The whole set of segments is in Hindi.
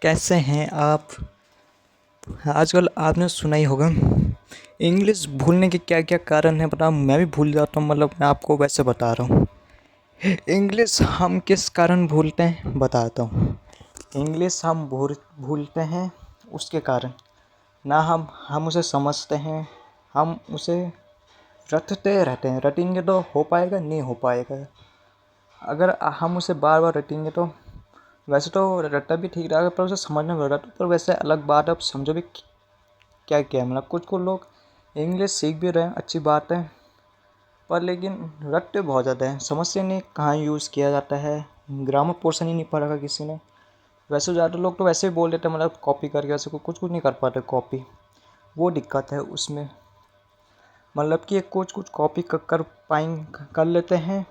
कैसे हैं आप। आजकल आपने सुना ही होगा इंग्लिश भूलने के क्या क्या कारण हैं। पता मैं भी भूल जाता हूँ, मतलब मैं आपको वैसे बता रहा हूँ। इंग्लिश हम किस कारण भूलते हैं बताता हूँ। इंग्लिश हम भूलते हैं उसके कारण ना हम उसे समझते हैं, हम उसे रटते रहते हैं। रटेंगे तो हो पाएगा, नहीं हो पाएगा। अगर हम उसे बार बार रटेंगे तो वैसे तो रट्टा भी ठीक रहेगा, पर उसे समझना पड़ेगा। पर वैसे अलग बात है, अब समझो भी क्या क्या है। मतलब कुछ लोग इंग्लिश सीख भी रहे हैं, अच्छी बात है, पर लेकिन रटते बहुत ज़्यादा हैं। समझते नहीं कहाँ यूज़ किया जाता है, ग्रामर पोर्शन ही नहीं पढ़ा था किसी ने। वैसे ज़्यादा लोग तो वैसे ही बोल देते हैं, मतलब कॉपी करके वैसे कुछ नहीं कर पाते कॉपी। वो दिक्कत है उसमें, मतलब कि कुछ कॉपी कर लेते हैं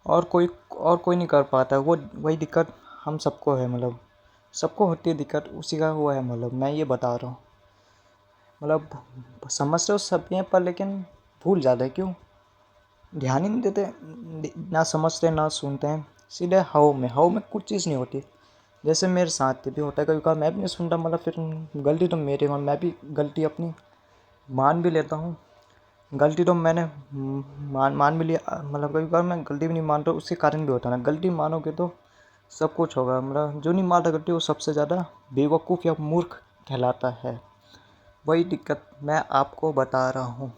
और कोई नहीं कर पाता। वो वही दिक्कत हम सबको है, मतलब सबको होती है दिक्कत, उसी का हुआ है। मतलब मैं ये बता रहा हूँ, मतलब समझ तो सभी हैं पर लेकिन भूल ज़्यादा है। क्यों ध्यान ही नहीं देते, ना समझते ना सुनते हैं, सीधे हाउ में कुछ चीज़ नहीं होती। जैसे मेरे साथ भी होता है, कभी कभार मैं भी नहीं सुनता, मतलब फिर गलती तो मेरी, मैं भी गलती अपनी मान भी लेता हूँ। गलती तो मैंने मान भी लिया, मतलब कभी कभार मैं गलती भी नहीं मानता, उसके कारण भी होता है ना। गलती मानोगे तो सब कुछ होगा, मतलब जो नहीं मानता गलती वो सबसे ज़्यादा बेवकूफ़ या मूर्ख कहलाता है। वही दिक्कत मैं आपको बता रहा हूँ।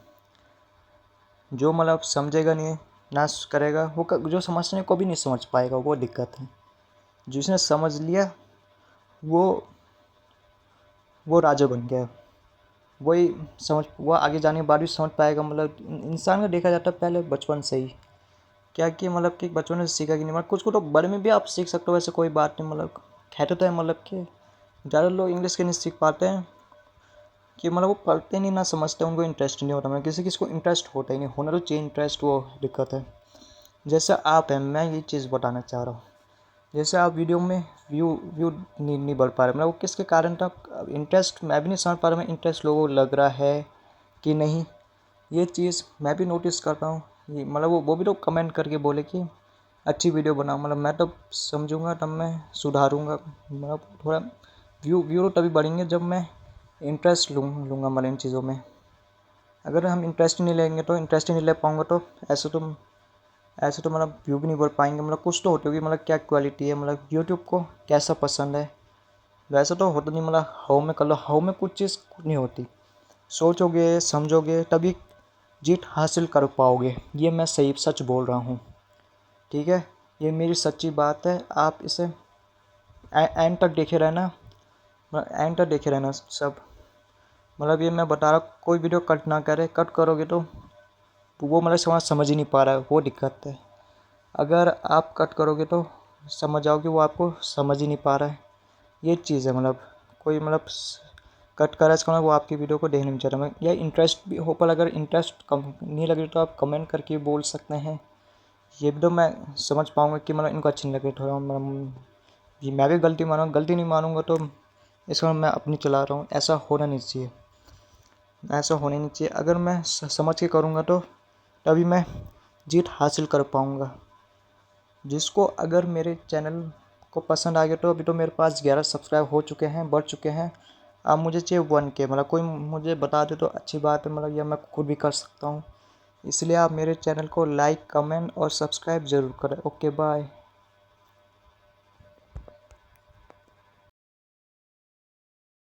जो मतलब समझेगा नहीं, ना करेगा, वो जो समझने को भी नहीं समझ पाएगा, वो दिक्कत है। जिसने समझ लिया वो राजा बन गया। वही वो आगे जाने के बाद भी समझ पाएगा। मतलब इंसान का देखा जाता है पहले बचपन से ही, क्या कि मतलब कि बचपन में सीखा कि नहीं। मतलब कुछ को तो बड़े में भी आप सीख सकते हो, वैसे कोई बात नहीं। मतलब कहते तो है, मतलब कि ज़्यादा लोग इंग्लिश के नहीं सीख पाते हैं कि मतलब वो पढ़ते नहीं, ना समझते, उनको इंटरेस्ट नहीं होता। मतलब किसी को इंटरेस्ट होता ही नहीं, होना तो चाहिए इंटरेस्ट, वो दिक्कत है। जैसे आप हैं, मैं ये चीज़ बताना चाह रहा हूँ। जैसे आप वीडियो में व्यू नहीं बढ़ पा रहे, मतलब वो किसके कारण था। इंटरेस्ट मैं भी नहीं समझ पा रहा, मैं इंटरेस्ट लोगों को लग रहा है कि नहीं, ये चीज़ मैं भी नोटिस करता हूँ। ये मतलब वो भी तो कमेंट करके बोले कि अच्छी वीडियो बनाओ, मतलब मैं तो समझूंगा तब मैं सुधारूंगा। मतलब थोड़ा व्यू तो तभी बढ़ेंगे जब मैं इंटरेस्ट लूँगा मतलब इन चीज़ों में। अगर हम इंटरेस्ट नहीं लेंगे तो इंटरेस्ट ही नहीं ले पाऊँगा, तो ऐसे तो मतलब व्यू भी नहीं बढ़ पाएंगे। मतलब कुछ तो होती होगी, मतलब क्या क्वालिटी है, मतलब यूट्यूब को कैसा पसंद है। वैसे तो होता नहीं, मतलब हाउ में कर लो, हाउ में कुछ चीज़ नहीं होती। सोचोगे समझोगे तभी जीत हासिल कर पाओगे। ये मैं सही सच बोल रहा हूँ, ठीक है। ये मेरी सच्ची बात है। आप इसे एंड तक देखे रहना, एंड तक देखे रहना सब। मतलब ये मैं बता रहा, कोई वीडियो कट ना करे। कट करोगे तो वो मतलब समझ ही नहीं पा रहा है, वो दिक्कत है। अगर आप कट करोगे तो समझ जाओगे वो आपको समझ ही नहीं पा रहा है, ये चीज़ है। मतलब कोई मतलब कट करा इसका मतलब वो आपकी वीडियो को देखने नहीं चाह रहा। या इंटरेस्ट भी हो, पर अगर इंटरेस्ट कम नहीं लगे तो आप कमेंट करके बोल सकते हैं। ये भी तो मैं समझ पाऊँगा कि मतलब इनको अच्छी नहीं लगे थोड़ा। मतलब ये मैं भी गलती मानूँगा, गलती नहीं मानूँगा तो इसका मैं अपनी चला रहा हूँ। ऐसा होना नहीं चाहिए, ऐसा होना नहीं चाहिए। अगर मैं समझ के करूँगा तो तभी मैं जीत हासिल कर पाऊँगा। जिसको अगर मेरे चैनल को पसंद आ गया तो अभी तो मेरे पास 11 सब्सक्राइब हो चुके हैं, बढ़ चुके हैं। अब मुझे चाहिए 1K। मतलब कोई मुझे बता दे तो अच्छी बात है, मतलब यह मैं खुद भी कर सकता हूँ। इसलिए आप मेरे चैनल को लाइक, कमेंट और सब्सक्राइब ज़रूर करें। Okay bye.